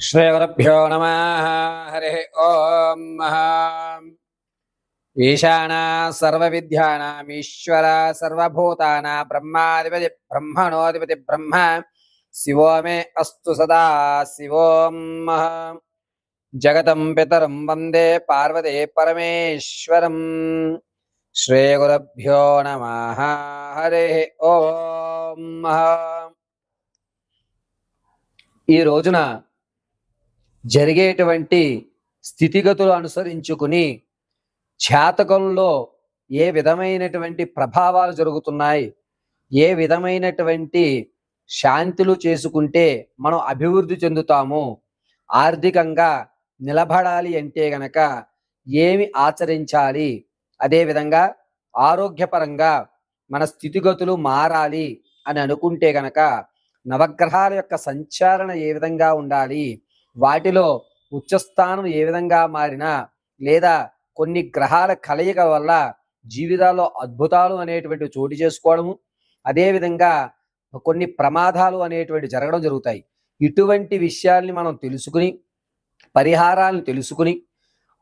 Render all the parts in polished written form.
శ్రీగురుభ్యో నమః. హరి ఓం. ఈశానా సర్వవిద్యానామీశ్వర సర్వభూతానాం బ్రహ్మాధిపతి బ్రహ్మణోధిపతి బ్రహ్మ శివో మే అస్తు సదా శివోం. జగతం పితరం వందే పార్వతీ పరమేశ్వరం. శ్రీగురుభ్యో నమః. హరి ఓం. ఈ రోజున జరిగేటువంటి స్థితిగతులు అనుసరించుకుని జాతకంలో ఏ విధమైనటువంటి ప్రభావాలు జరుగుతున్నాయి, ఏ విధమైనటువంటి శాంతులు చేసుకుంటే మనం అభివృద్ధి చెందుతాము, ఆర్థికంగా నిలబడాలి అంటే గనక ఏమి ఆచరించాలి, అదేవిధంగా ఆరోగ్యపరంగా మన స్థితిగతులు మారాలి అని అనుకుంటే గనక నవగ్రహాల యొక్క సంచారణ ఏ విధంగా ఉండాలి, వాటిలో ఉచ్చస్థానం ఏ విధంగా మారినా లేదా కొన్ని గ్రహాల కలయిక వల్ల జీవితాల్లో అద్భుతాలు అనేటువంటి చోటు చేసుకోవడము, అదేవిధంగా కొన్ని ప్రమాదాలు అనేటువంటి జరగడం జరుగుతాయి. ఇటువంటి విషయాల్ని మనం తెలుసుకుని పరిహారాలను తెలుసుకుని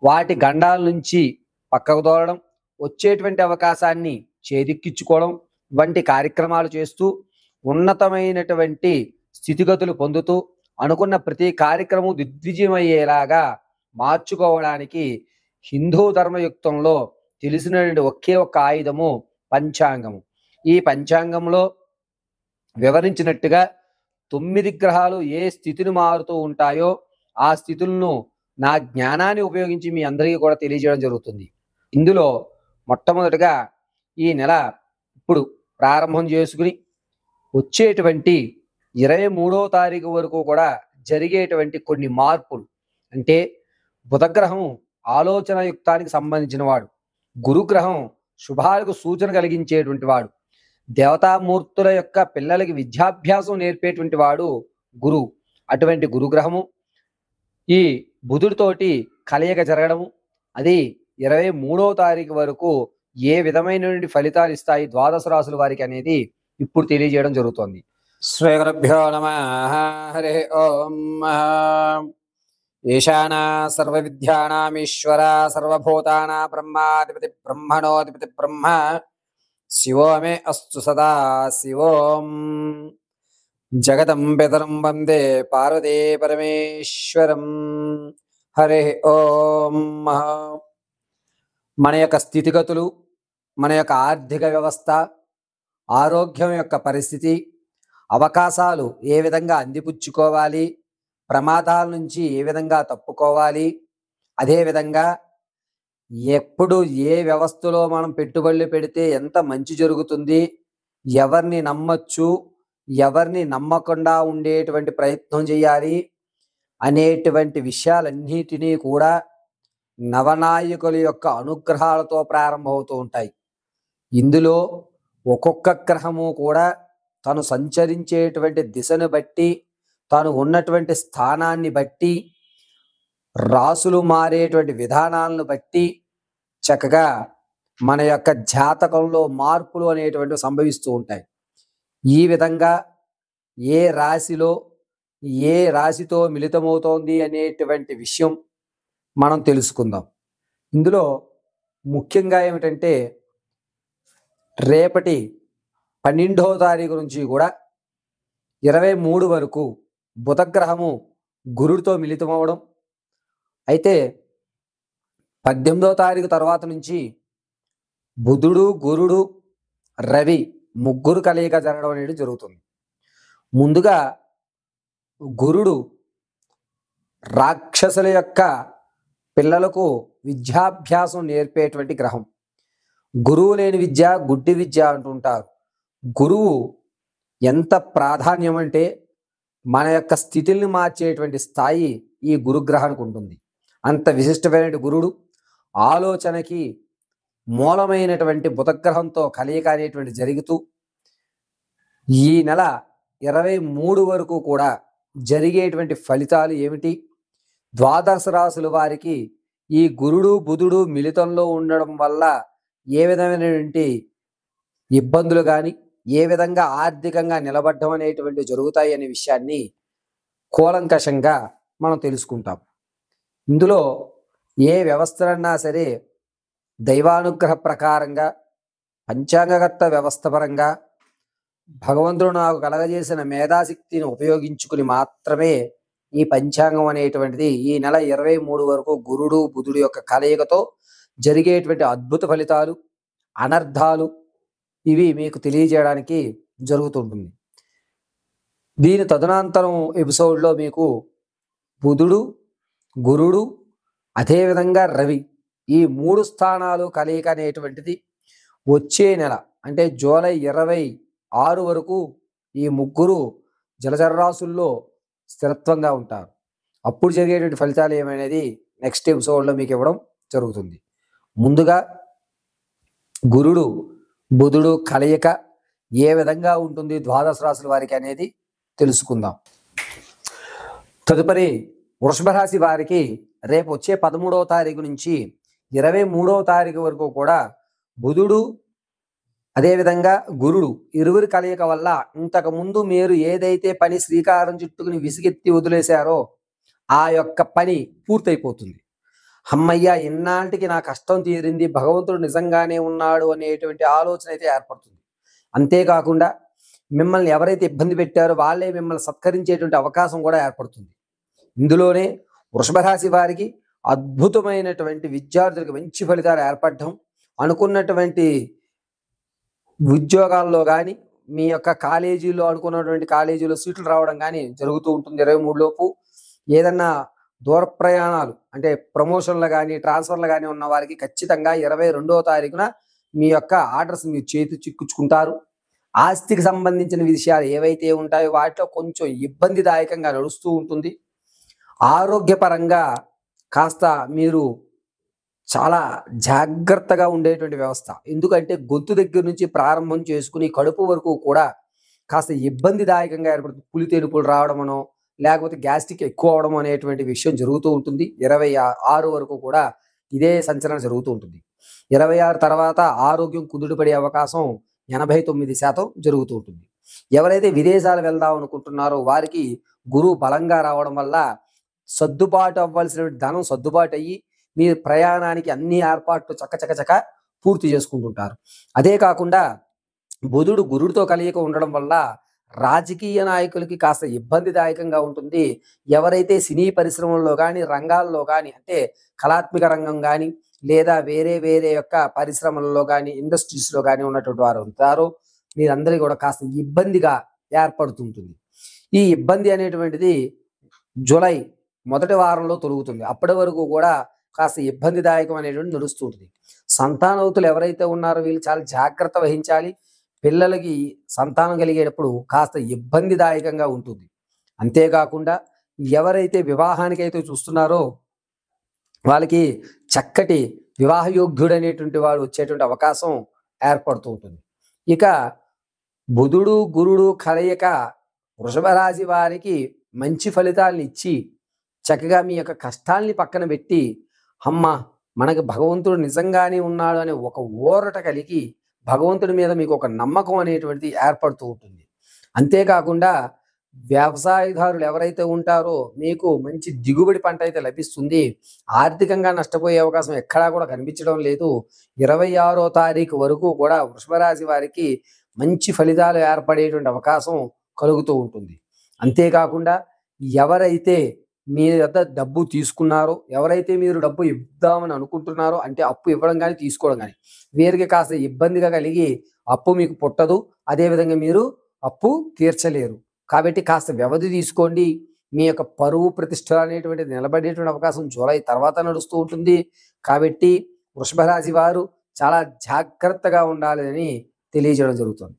వాటి గండాల నుంచి పక్కకు దూరడం, వచ్చేటువంటి అవకాశాన్ని చేదిక్కించుకోవడం వంటి కార్యక్రమాలు చేస్తూ ఉన్నతమైనటువంటి స్థితిగతులు పొందుతూ అనుకున్న ప్రతి కార్యక్రమం దిగ్విజయమయ్యేలాగా మార్చుకోవడానికి హిందూ ధర్మయుక్తంలో తెలిసినటువంటి ఒకే ఒక్క ఆయుధము పంచాంగము. ఈ పంచాంగంలో వివరించినట్టుగా 9 గ్రహాలు ఏ స్థితిని మారుతూ ఉంటాయో ఆ స్థితులను నా జ్ఞానాన్ని ఉపయోగించి మీ అందరికీ కూడా తెలియజేయడం జరుగుతుంది. ఇందులో మొట్టమొదటిగా ఈ నెల ఇప్పుడు ప్రారంభం చేసుకుని వచ్చేటువంటి 23వ తారీఖు వరకు కూడా జరిగేటువంటి కొన్ని మార్పులు, అంటే బుధగ్రహం ఆలోచన యుక్తానికి సంబంధించిన వాడు, గురుగ్రహం శుభాలకు సూచన కలిగించేటువంటి వాడు, దేవతామూర్తుల యొక్క పిల్లలకి విద్యాభ్యాసం నేర్పేటువంటి వాడు గురువు. అటువంటి గురుగ్రహము ఈ బుధుడితోటి కలయిక జరగడము, అది 23వ తారీఖు వరకు ఏ విధమైనటువంటి ఫలితాలు ఇస్తాయి ద్వాదశ రాశుల వారికి అనేది ఇప్పుడు తెలియజేయడం జరుగుతోంది. శ్రీగురుభ్యో నమః. హరి ఓం. ఈశానా సర్వవిద్యానామీశ్వర సర్వభూతానాం బ్రహ్మాధిపతి బ్రహ్మణోధిపతి బ్రహ్మ శివో మే అస్తు సదా శివోం. జగతం పితరం వందే పార్వతీ పరమేశ్వరం. హరి ఓం. మన యొక్క స్థితిగతులు, మన యొక్క ఆర్థిక వ్యవస్థ, ఆరోగ్యం యొక్క పరిస్థితి, అవకాశాలు ఏ విధంగా అందిపుచ్చుకోవాలి, ప్రమాదాల నుంచి ఏ విధంగా తప్పుకోవాలి, అదేవిధంగా ఎప్పుడు ఏ వ్యవస్థలో మనం పెట్టుబడులు పెడితే ఎంత మంచి జరుగుతుంది, ఎవరిని నమ్మచ్చు, ఎవరిని నమ్మకుండా ఉండేటువంటి ప్రయత్నం చేయాలి అనేటువంటి విషయాలన్నిటినీ కూడా నవనాయకుల యొక్క అనుగ్రహాలతో ప్రారంభమవుతూ ఉంటాయి. ఇందులో ఒక్కొక్క గ్రహము కూడా తను సంచరించేటువంటి దిశను బట్టి, తాను ఉన్నటువంటి స్థానాన్ని బట్టి, రాసులు మారేటువంటి విధానాలను బట్టి చక్కగా మన యొక్క జాతకంలో మార్పులు అనేటువంటివి సంభవిస్తూ ఉంటాయి. ఈ విధంగా ఏ రాశిలో ఏ రాశితో మిళితమవుతోంది అనేటువంటి విషయం మనం తెలుసుకుందాం. ఇందులో ముఖ్యంగా ఏమిటంటే రేపటి 12వ తారీఖు నుంచి కూడా 23 వరకు బుధగ్రహము గురుడితో మిళితమవడం, అయితే 18వ తారీఖు తర్వాత నుంచి బుధుడు, గురుడు, రవి ముగ్గురు కలయిక జరగడం అనేది జరుగుతుంది. ముందుగా గురుడు రాక్షసుల యొక్క పిల్లలకు విద్యాభ్యాసం నేర్పేటువంటి గ్రహం. గురువు లేని విద్య గుడ్డి విద్య అంటుంటారు. గురువు ఎంత ప్రాధాన్యం అంటే మన యొక్క స్థితిని మార్చేటువంటి స్థాయి ఈ గురుగ్రహానికి ఉంటుంది. అంత విశిష్టమైన గురుడు ఆలోచనకి మూలమైనటువంటి బుధగ్రహంతో కలయిక అనేటువంటి జరుగుతూ ఈ నెల 23 వరకు కూడా జరిగేటువంటి ఫలితాలు ఏమిటి, ద్వాదశ రాశుల వారికి ఈ గురుడు బుధుడు మిళితంలో ఉండడం వల్ల ఏ విధమైనటువంటి ఇబ్బందులు కానీ, ఏ విధంగా ఆర్థికంగా నిలబడడం అనేటువంటి జరుగుతాయి అనే విషయాన్ని కూలంకషంగా మనం తెలుసుకుంటాం. ఇందులో ఏ వ్యవస్థలన్నా సరే దైవానుగ్రహ ప్రకారంగా పంచాంగకర్త వ్యవస్థ పరంగా భగవంతుడు నాకు కలగజేసిన మేధాశక్తిని ఉపయోగించుకుని మాత్రమే ఈ పంచాంగం అనేటువంటిది ఈ నెల 23 వరకు గురుడు బుధుడు యొక్క కలయికతో జరిగేటువంటి అద్భుత ఫలితాలు, అనర్థాలు ఇవి మీకు తెలియజేయడానికి జరుగుతుంటుంది. దీని తదనంతరం ఎపిసోడ్లో మీకు బుధుడు, గురుడు, అదేవిధంగా రవి ఈ 3 స్థానాలు కలయిక అనేటువంటిది వచ్చే నెల అంటే జూలై 26 వరకు ఈ ముగ్గురు జలచర రాశుల్లో స్థిరత్వంగా ఉంటారు. అప్పుడు జరిగేటువంటి ఫలితాలు ఏమనేది నెక్స్ట్ ఎపిసోడ్లో మీకు ఇవ్వడం జరుగుతుంది. ముందుగా గురుడు బుధుడు కలయిక ఏ విధంగా ఉంటుంది ద్వాదశ రాశుల వారికి అనేది తెలుసుకుందాం. తదుపరి వృషభ రాశి వారికి రేపు వచ్చే 13వ తారీఖు నుంచి 23వ తారీఖు వరకు కూడా బుధుడు అదేవిధంగా గురుడు ఇరువురి కలయిక వల్ల ఇంతకుముందు మీరు ఏదైతే పని శ్రీకారం చుట్టుకుని విసిగెత్తి వదిలేశారో ఆ యొక్క పని పూర్తయిపోతుంది. అమ్మయ్య ఇన్నాటికి నా కష్టం తీరింది, భగవంతుడు నిజంగానే ఉన్నాడు అనేటువంటి ఆలోచన అయితే ఏర్పడుతుంది. అంతేకాకుండా మిమ్మల్ని ఎవరైతే ఇబ్బంది పెట్టారో వాళ్ళే మిమ్మల్ని సత్కరించేటువంటి అవకాశం కూడా ఏర్పడుతుంది. ఇందులోనే వృషభ రాశి వారికి అద్భుతమైనటువంటి విద్యార్థులకు మంచి ఫలితాలు ఏర్పడటం, అనుకున్నటువంటి ఉద్యోగాల్లో కానీ మీ యొక్క కాలేజీలో అనుకున్నటువంటి కాలేజీలో సీట్లు రావడం కానీ జరుగుతూ ఉంటుంది. 23 లోపు ఏదన్నా దూర ప్రయాణాలు అంటే ప్రమోషన్లు కానీ ట్రాన్స్ఫర్లు కానీ ఉన్న వారికి ఖచ్చితంగా 22వ తారీఖున మీ యొక్క ఆర్డర్స్ మీరు చేతి చిక్కుచుకుంటారు. ఆస్తికి సంబంధించిన విషయాలు ఏవైతే ఉంటాయో వాటిలో కొంచెం ఇబ్బందిదాయకంగా నడుస్తూ ఉంటుంది. ఆరోగ్యపరంగా కాస్త మీరు చాలా జాగ్రత్తగా ఉండేటువంటి వ్యవస్థ. ఎందుకంటే గొంతు దగ్గర నుంచి ప్రారంభం చేసుకుని కడుపు వరకు కూడా కాస్త ఇబ్బందిదాయకంగా ఏర్పడుతుంది. పులితేనుపులు రావడమనో లేకపోతే గ్యాస్ట్రిక్ ఎక్కువ అవడం అనేటువంటి విషయం జరుగుతూ ఉంటుంది. 26 వరకు కూడా ఇదే సంచలనం జరుగుతూ ఉంటుంది. 26 తర్వాత ఆరోగ్యం కుదుటపడే అవకాశం 89% జరుగుతూ ఉంటుంది. ఎవరైతే విదేశాలు వెళ్దాం అనుకుంటున్నారో వారికి గురువు బలంగా రావడం వల్ల సర్దుబాటు అవ్వాల్సిన ధనం సర్దుబాటు అయ్యి మీ ప్రయాణానికి అన్ని ఏర్పాట్లు చకచక పూర్తి చేసుకుంటుంటారు. అదే కాకుండా బుధుడు గురుడితో కలయిక ఉండడం వల్ల రాజకీయ నాయకులకి కాస్త ఇబ్బందిదాయకంగా ఉంటుంది. ఎవరైతే సినీ పరిశ్రమల్లో కానీ రంగాల్లో కానీ అంటే కళాత్మక రంగం కానీ లేదా వేరే వేరే యొక్క పరిశ్రమల్లో కానీ ఇండస్ట్రీస్లో కానీ ఉన్నటువంటి వారు ఉంటారో మీరందరికీ కూడా కాస్త ఇబ్బందిగా ఏర్పడుతుంటుంది. ఈ ఇబ్బంది అనేటువంటిది జూలై మొదటి వారంలో తొలుగుతుంది. అప్పటి వరకు కూడా కాస్త ఇబ్బందిదాయకం అనేటువంటి నడుస్తుంటుంది. సంతానవతులు ఎవరైతే ఉన్నారో వీళ్ళు చాలా జాగ్రత్త వహించాలి. పిల్లలకి సంతానం కలిగేటప్పుడు కాస్త ఇబ్బందిదాయకంగా ఉంటుంది. అంతేకాకుండా ఎవరైతే వివాహానికైతే చూస్తున్నారో వాళ్ళకి చక్కటి వివాహయోగ్యుడు అనేటువంటి వాడు వచ్చేటువంటి అవకాశం ఏర్పడుతూ ఉంటుంది. ఇక బుధుడు గురుడు కలయిక వృషభ రాశి వారికి మంచి ఫలితాలను ఇచ్చి చక్కగా మీ యొక్క కష్టాల్ని పక్కన పెట్టి అమ్మ మనకి భగవంతుడు నిజంగానే ఉన్నాడు అనే ఒక ఊరట కలిగి భగవంతుడి మీద మీకు ఒక నమ్మకం అనేటువంటిది ఏర్పడుతూ ఉంటుంది. అంతేకాకుండా వ్యవసాయదారులు ఎవరైతే ఉంటారో మీకు మంచి దిగుబడి పంట అయితే లభిస్తుంది. ఆర్థికంగా నష్టపోయే అవకాశం ఎక్కడా కూడా కనిపించడం లేదు. 26వ తారీఖు వరకు కూడా వృషభ రాశి వారికి మంచి ఫలితాలు ఏర్పడేటువంటి అవకాశం కలుగుతూ ఉంటుంది. అంతేకాకుండా ఎవరైతే మీ వద్ద డబ్బు తీసుకున్నారో ఎవరైతే మీరు డబ్బు ఇద్దామని అనుకుంటున్నారో అంటే అప్పు ఇవ్వడం కానీ తీసుకోవడం కానీ వీరికి కాస్త ఇబ్బందిగా కలిగి అప్పు మీకు పుట్టదు. అదేవిధంగా మీరు అప్పు తీర్చలేరు. కాబట్టి కాస్త వ్యవధి తీసుకోండి. మీ యొక్క పరువు ప్రతిష్టలు అనేటువంటిది నిలబడేటువంటి అవకాశం జూలై తర్వాత నడుస్తూ ఉంటుంది. కాబట్టి వృషభ రాశి వారు చాలా జాగ్రత్తగా ఉండాలని తెలియజేయడం జరుగుతుంది.